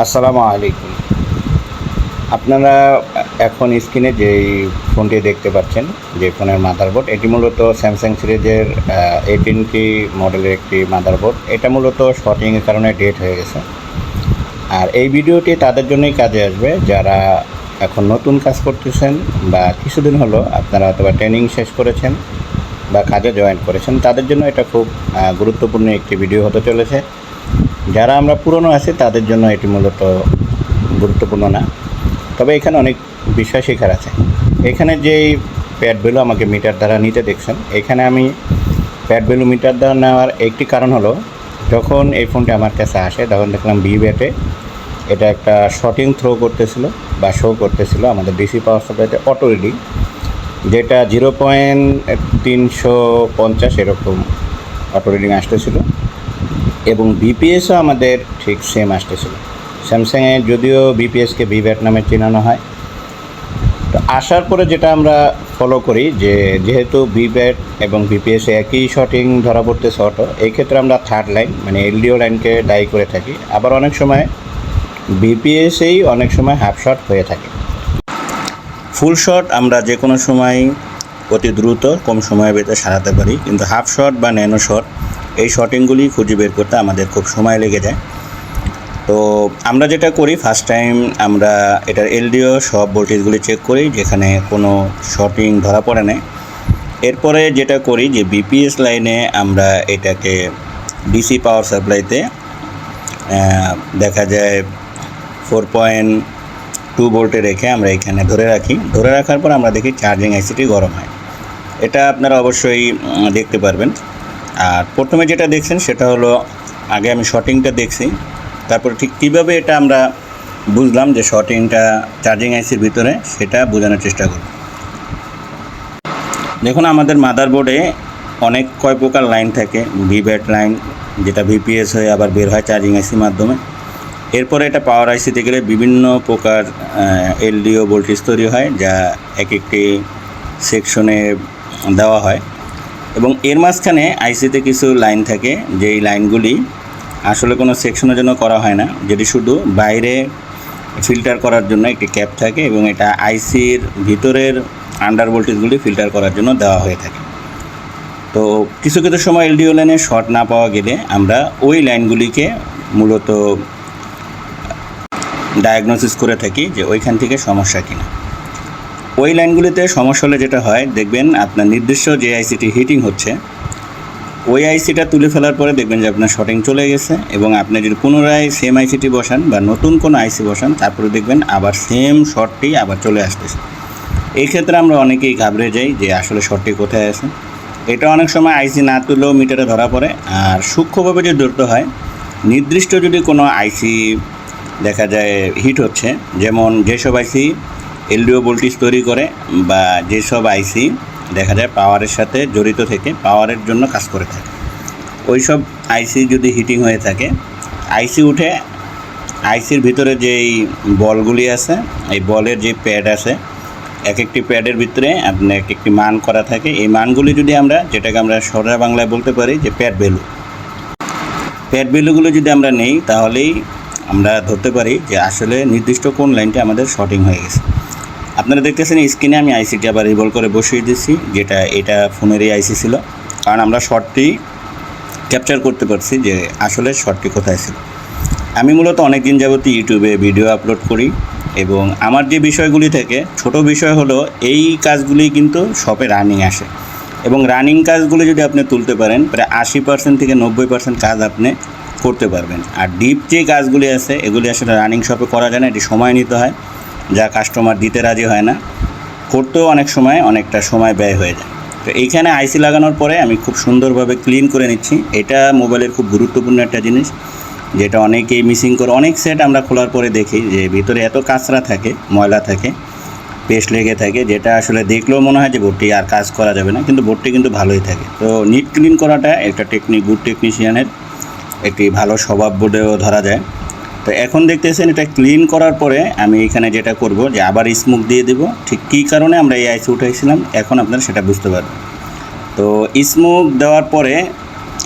আসসালামু আলাইকুম। আপনারা এখন স্ক্রিনে যেই ফোনটি দেখতে পাচ্ছেন, যে ফোনের মাদারবোর্ড, এটি মূলত স্যামসাং সিরিজের 18T মডেলের একটি মাদারবোর্ড। এটা মূলত শর্টিংয়ের কারণে ডেট হয়ে গেছে। আর এই ভিডিওটি তাদের জন্যই কাজে আসবে যারা এখন নতুন কাজ করতেছেন বা কিছুদিন হলো আপনারা অথবা ট্রেনিং শেষ করেছেন বা কাজে জয়েন করেছেন, তাদের জন্য এটা খুব গুরুত্বপূর্ণ একটি ভিডিও হতে চলেছে। যারা আমরা পুরনো আছি তাদের জন্য এটি মূলত গুরুত্বপূর্ণ না, তবে এখানে অনেক বিষয় শেখার আছে। এখানে যেই প্যাড ভ্যালু আমাকে মিটার দ্বারা নিতে দেখছেন, এখানে আমি প্যাড ভ্যালু মিটার দ্বারা নেওয়ার একটি কারণ হলো, যখন এই ফোনটি আমার কাছে আসে তখন দেখলাম ব্যাটে এটা একটা শর্টিং থ্রো করতেছিল বা শো করতেছিল আমাদের ডিসি পাওয়ার সাপ্লাইতে অটো রিডিং, যেটা 0.350 এরকম অটো রিডিং আসতেছিল এবং বিপিএসও আমাদের ঠিক সেম আসতেছিল। স্যামসাংয়ে যদিও বিপিএসকে ব্যাট নামে চেনানো হয়, তো আসার পরে যেটা আমরা ফলো করি যে যেহেতু ব্যাট এবং বিপিএস একই শর্টিং ধরা পড়তেছে অটো, এই ক্ষেত্রে আমরা থার্ড লাইন মানে এলডিও লাইনকে দায়ী করে থাকি। আবার অনেক সময় বিপিএসেই অনেক সময় হাফ শট হয়ে থাকে। ফুল শট আমরা যে কোনো সময় অতি দ্রুত কম সময়ের ভেতরে সারাতে পারি, কিন্তু হাফ শট বা ন্যানো শট এই শর্টিংগুলি খুঁজে বের করতে আমাদের খুব সময় লেগে যায়। তো আমরা যেটা করি, ফার্স্ট টাইম আমরা এটার এলডিও সব ভোল্টেজগুলি চেক করি যেখানে কোনো শর্টিং ধরা পড়ে না। এরপরে যেটা করি যে বিপিএস লাইনে আমরা এটাকে ডিসি পাওয়ার সাপ্লাইতে দেখা যায় 4.2 ভোল্টে রেখে আমরা এখানে ধরে রাখি। ধরে রাখার পর আমরা দেখি চার্জিং আইসিটি গরম হয়। এটা আপনারা অবশ্যই দেখতে পারবেন। আর প্রথমে যেটা দেখছেন সেটা হলো, আগে আমি শর্টিংটা দেখছি, তারপর ঠিক কীভাবে এটা আমরা বুঝলাম যে শর্টিংটা চার্জিং আইসির ভিতরে, সেটা বোঝানোর চেষ্টা করব। দেখুন, আমাদের মাদারবোর্ডে অনেক কয় প্রকার লাইন থাকে। ব্যাট লাইন, যেটা ভিপিএস হয়ে আবার বের হয় চার্জিং আইসির মাধ্যমে। এরপরে এটা পাওয়ার আইসিতে গেলে বিভিন্ন প্রকার এলডিও ভোল্টেজ তৈরি হয়, যা এক একটি সেকশনে দেওয়া হয়। এবং এর মাঝখানে আইসিতে কিছু লাইন থাকে, যেই লাইনগুলি আসলে কোনো সেকশনের জন্য করা হয় না, যেটি শুধু বাইরে ফিল্টার করার জন্য একটি ক্যাপ থাকে এবং এটা আইসির ভিতরের আন্ডার ভোল্টেজগুলি ফিল্টার করার জন্য দেওয়া হয়ে থাকে। তো কিছু কিছু সময় এলডিও লাইনে শর্ট না পাওয়া গেলে আমরা ওই লাইনগুলিকে মূলত ডায়াগনোসিস করে থাকি যে ওইখান থেকে সমস্যা কিনা। ওই লাইনগুলিতে সমস্যা হলে যেটা হয়, দেখবেন আপনার নির্দিষ্ট যে আইসিটি হিটিং হচ্ছে, ওই আইসিটা তুলে ফেলার পরে দেখবেন যে আপনার শর্টিং চলে গেছে। এবং আপনি যদি পুনরায় সেম আইসিটি বসান বা নতুন কোনো আইসি বসান, তারপরে দেখবেন আবার সেম শর্টটি আবার চলে আসতেছে। এই ক্ষেত্রে আমরা অনেকেই ঘাবড়ে যাই যে আসলে শর্টটি কোথায় আছে। এটা অনেক সময় আইসি না তুললেও মিটারে ধরা পড়ে। আর সূক্ষ্মভাবে যদি ধরতে হয়, নির্দিষ্ট যদি কোনো আইসি দেখা যায় হিট হচ্ছে, যেমন যেসব আইসি এলডিও ভোল্টেজ তৈরি করে বা যেসব আইসি দেখা যায় পাওয়ারের সাথে জড়িত থেকে পাওয়ারের জন্য কাজ করে থাকে, ওই সব আইসি যদি হিটিং হয়ে থাকে, আইসি উঠে আইসির ভিতরে যেই বলগুলি আছে, এই বলের যে প্যাড আছে, এক একটি প্যাডের ভিতরে আপনার এক একটি মান করা থাকে। এই মানগুলি যদি আমরা, যেটাকে আমরা সোজা বাংলায় বলতে পারি যে প্যাড ভ্যালুগুলো যদি আমরা নেই, তাহলেই আমরা ধরতে পারি যে আসলে নির্দিষ্ট কোন লাইনটা আমাদের শর্টিং হয়ে গেছে। আপনারা দেখতেছেন স্ক্রিনে আমি আইসিটি আবার রিভলভ করে বসিয়ে দিচ্ছি, যেটা এটা ফোনেরই আইসি ছিল, কারণ আমরা শর্টটি ক্যাপচার করতে পারছি যে আসলে শর্টটি কোথায় ছিল। আমি মূলত অনেক দিন যাবত ইউটিউবে ভিডিও আপলোড করি এবং আমার যে বিষয়গুলি থেকে, ছোট বিষয় হলো এই কাজগুলি কিন্তু শপে রানিং আসে এবং রানিং কাজগুলি যদি আপনি তুলতে পারেন, প্রায় 80% থেকে 90% কাজ আপনি করতে পারবেন। আর ডিপ যে কাজগুলি আছে, এগুলি আসলে রানিং শপে করা যায় না, এটি সময় নিতে হয়, যা কাস্টমার দিতে রাজি হয় না, করতেও অনেক সময় অনেকটা সময় ব্যয় হয়ে যায়। তো এইখানে আইসি লাগানোর পরে আমি খুব সুন্দরভাবে ক্লিন করে নিচ্ছি। এটা মোবাইলের খুব গুরুত্বপূর্ণ একটা জিনিস, যেটা অনেকেই মিসিং করে। অনেক সেট আমরা খোলার পরে দেখি যে ভিতরে এত কাঁচরা থাকে, ময়লা থাকে, পেস্ট লেগে থাকে, যেটা আসলে দেখলেও মনে হয় যে বোর্ডটি আর কাজ করা যাবে না, কিন্তু বোর্ডটি কিন্তু ভালোই থাকে। তো নিট ক্লিন করাটা একটা গুড টেকনিশিয়ানের একটি ভালো স্বভাব বলেও ধরা যায়। তো এখন দেখতেছেন এটা ক্লিন করার পরে আমি এখানে যেটা করব যে আবার স্মোক দিয়ে দেব। ঠিক কী কারণে আমরা এই আইসি উঠাইছিলাম এখন আপনারা সেটা বুঝতে পারবেন। তো স্মোক দেওয়ার পরে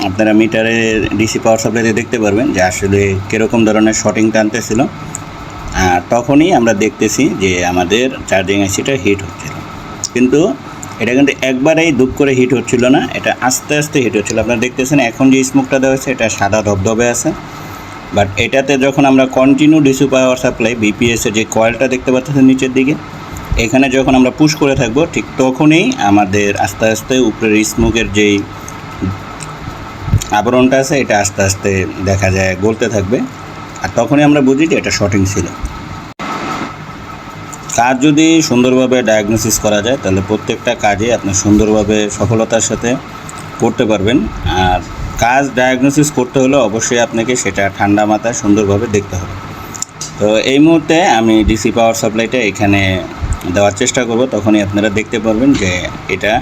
আপনারা মিটারে ডিসি পাওয়ার সাপ্লাইতে দেখতে পারবেন যে আসলে কীরকম ধরনের শর্টিং টানতেছিল। আর তখনই আমরা দেখতেছি যে আমাদের চার্জিং আইসিটা হিট হচ্ছিল, কিন্তু এটা কিন্তু একবারেই দুপ করে হিট হচ্ছিল না, এটা আস্তে আস্তে হিট হচ্ছিল। আপনারা দেখতেছেন এখন যে স্মোকটা দেওয়া হয়েছে এটা সাদা ধবধবে আছে, বাট এটাতে যখন আমরা কন্টিনিউ ডিসি পাওয়ার সাপ্লাই বিপিএসের যে কয়েলটা দেখতে পাচ্ছেন নিচের দিকে, এখানে যখন আমরা পুশ করে থাকবো ঠিক তখনই আমাদের আস্তে আস্তে উপরের স্মোকের যেই আবরণটা আছে এটা আস্তে আস্তে দেখা যায় গলতে থাকবে, আর তখনই আমরা বুঝি যে এটা শর্টিং ছিল। কাজ যদি সুন্দরভাবে ডায়াগনোসিস করা যায় তাহলে প্রত্যেকটা কাজে আপনি সুন্দরভাবে সফলতার সাথে করতে পারবেন। আর কাজ ডায়াগনোসিস করতে হলে অবশ্যই আপনাকে সেটা ঠান্ডা মাথায় সুন্দরভাবে দেখতে হবে। তো এই মুহূর্তে আমি ডিসি পাওয়ার সাপ্লাইটা এখানে দেওয়ার চেষ্টা করব, তখনই আপনারা দেখতে পারবেন যে এটা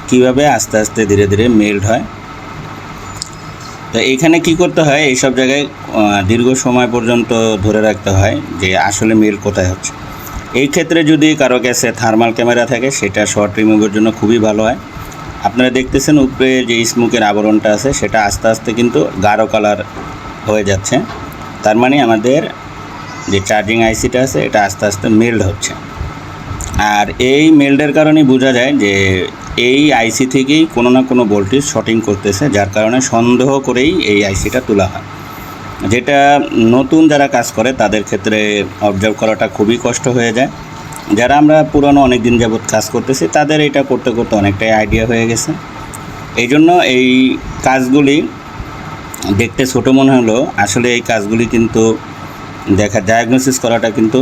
কিভাবে আস্তে আস্তে ধীরে ধীরে মেল্ট হয়। তো এইখানে কি করতে হয়, এইসব জায়গায় দীর্ঘ সময় পর্যন্ত ধরে রাখতে হয় যে আসলে মেল্ট কোথায় হচ্ছে। এই ক্ষেত্রে যদি কারো কাছে থার্মাল ক্যামেরা থাকে সেটা শর্ট রিমুভের জন্য খুবই ভালো হয়। আপনারা দেখতেছেন উপরে যে স্মোকের আবরণটা আছে সেটা আস্তে আস্তে কিন্তু গাঢ় কালার হয়ে যাচ্ছে, তার মানে আমাদের যে চার্জিং আইসিটা আছে এটা আস্তে আস্তে মেল্ট হচ্ছে। আর এই মেল্টের কারণেই বোঝা যায় যে এই আইসি থেকেই কোনো না কোনো ভোল্টেজ শর্টিং করতেছে, যার কারণে সন্দেহ করেই এই আইসিটা তোলা হয়, যেটা নতুন যারা কাজ করে তাদের ক্ষেত্রে অবজার্ভ করাটা খুবই কষ্ট হয়ে যায়। যারা আমরা পুরনো অনেক দিন যাবৎ কাজ করতেছি তাদের এটা করতে করতে অনেকটাই আইডিয়া হয়ে গেছে। এই জন্য এই কাজগুলি দেখতে ছোটো মনে হলো, আসলে এই কাজগুলি কিন্তু ডায়াগনোসিস করাটা কিন্তু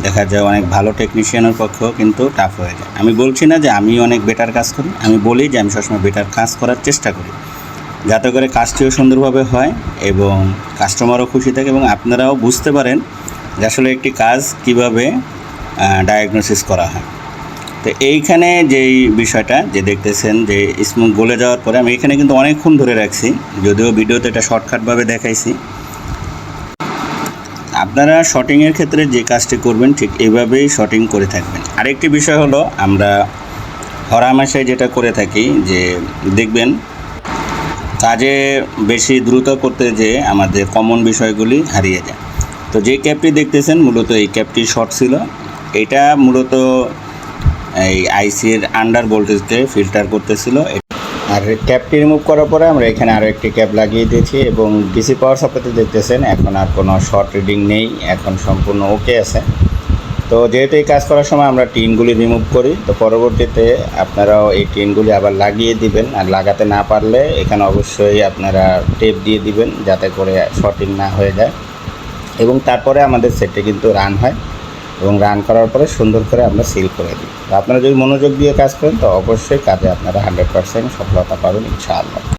দেখা যায় অনেক ভালো টেকনিশিয়ানের পক্ষেও কিন্তু টাফ হয়ে যায়। আমি বলছি না যে আমি অনেক বেটার কাজ করি, আমি বলি যে আমি সবসময় বেটার কাজ করার চেষ্টা করি, যাতে করে কাজটিও সুন্দরভাবে হয় এবং কাস্টমারও খুশি থাকে এবং আপনারাও বুঝতে পারেন যে আসলে একটি কাজ কিভাবে ডায়াগনোসিস করা হয়। তো এইখানে যেই বিষয়টা যে দেখতেছেন যে স্মোক গলে যাওয়ার পরে আমি এখানে কিন্তু অনেকক্ষণ ধরে রাখছি, যদিও ভিডিওতে এটা শর্টকাটভাবে দেখাইছি। আপনারা শর্টিংয়ের ক্ষেত্রে যে কাজটি করবেন ঠিক এইভাবেই শর্টিং করে থাকবেন। আরেকটি বিষয় হলো আমরা হরহামেশাই যেটা করে থাকি যে দেখবেন কাজে বেশি দ্রুত করতে যেয়ে আমাদের কমন বিষয়গুলি হারিয়ে যায়। তো যে ক্যাপটি দেখতেছেন মূলত এই ক্যাপটি শর্ট ছিল, এটা মূলত এই আইসির আন্ডার ভোল্টেজকে ফিল্টার করতেছিল। আর ক্যাপটি রিমুভ করার পরে আমরা এখানে আরও একটি ক্যাপ লাগিয়ে দিয়েছি এবং ডিসি পাওয়ার সাপ্লাইতে দেখতেছেন এখন আর কোনো শর্ট রিডিং নেই, এখন সম্পূর্ণ ওকে আছে। তো যেহেতু এই কাজ করার সময় আমরা টিনগুলি রিমুভ করি, তো পরবর্তীতে আপনারাও এই টিনগুলি আবার লাগিয়ে দিবেন। আর লাগাতে না পারলে এখানে অবশ্যই আপনারা টেপ দিয়ে দিবেন যাতে করে শর্টিং না হয়ে যায়। এবং তারপরে আমাদের সেটটি কিন্তু রান হয় এবং রান করার পরে সুন্দর করে আমরা সিল করে দিই। তো আপনারা যদি মনোযোগ দিয়ে কাজ করেন তো অবশ্যই কাজে আপনারা 100% সফলতা পাবেন ইনশাআল্লাহ।